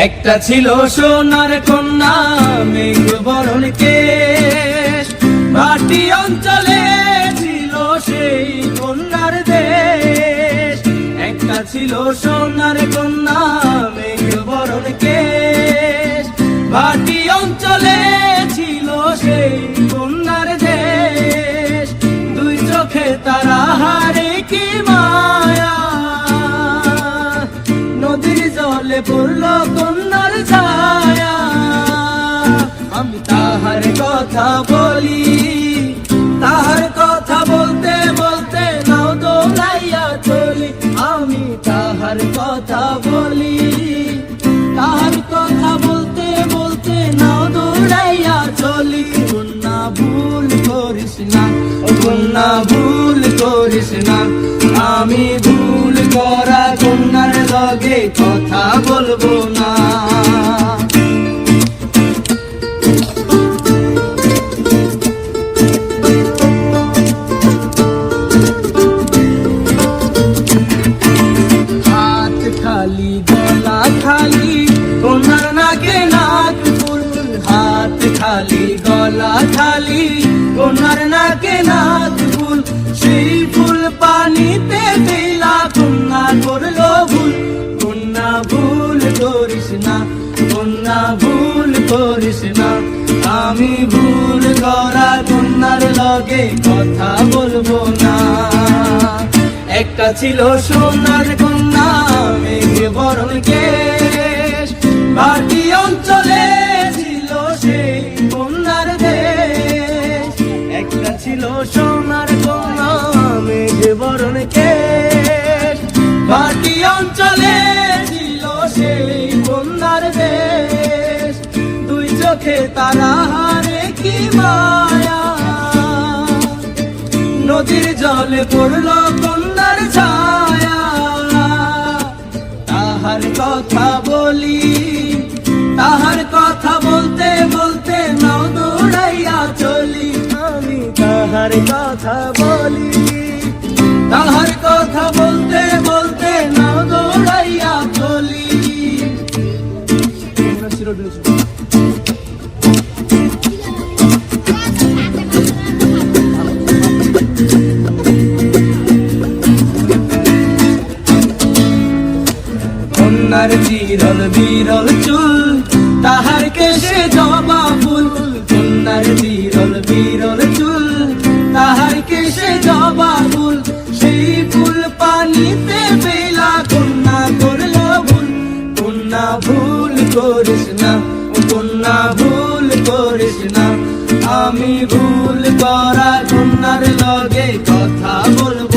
একটা ছিল সোনার কন্যা মেঘ বরণ কেশ, ভাটি অঞ্চলে ছিল সেই কন্যার দেশ। একটা ছিল সোনার কন্যা মেঘ বরণ কেশ, ভাটি অঞ্চলে ছিল সেই কন্যার দেশ। দুই চোখে তারা হারে কি মায়া, নদীর জলে পড়ল কন্যার ছায়া। আমি তাহার কথা বলি, তাহার কথা বলতে বলতে নাও দোলাইয়া চলি। আমি তাহার কথা বলি, তাহার কথা বলতে বলতে নাও দৌড়াইয়া চলি। কন্যা ভুল করিস না, ও কন্যা ভুল করিস না, আমি ভুল করা কন্যার লগে কথা বলবো না। হাত খালি গলা খালি কন্যার নাকে নাক ফুল, হাত খালি গলা খালি কন্যার নাকে নাক ফুল। সেই ফুল পানিতে ফেলা কন্যা করলো ভুল। কন্যা ভুল করিস না, কন্যা ভুল করিস না, আমি ভুল করা কন্যার লগে কথা বলবো না। একটা ছিল সোনার কন্যা মেঘ বরণ কেশ, ভাটি অঞ্চলে ছিল সেই কন্যার দেশ। একটা ছিল সোনার কন্যা মেঘ বরণ কেশ, ভাটি অঞ্চলে ছিল সেই কন্যার দেশ। দুই চোখে তারা হারে কি মায়া, নদীর জলে পড়ল কন্যার ছায়া। তাহার কথা বলি, তাহার কথা বলতে বলতে নাও দৌড়াইয়া চলি। আমি তাহার কথা বলি, তাহার কথা বলতে বলতে নাও দৌড়াইয়া চলি। কন্যার বিরল বিরল চুল, তাহার কেশে জবা ফুল। কন্যার বিরল বিরল চুল, তাহার কেশে জবা ফুল। সেই ফুল পানিতে ফেলা কন্যা করলো ভুল। কন্যা ভুল করিস না, ও কন্যা ভুল করিস না, আমি ভুল করা কন্যার লগে কথা বলবো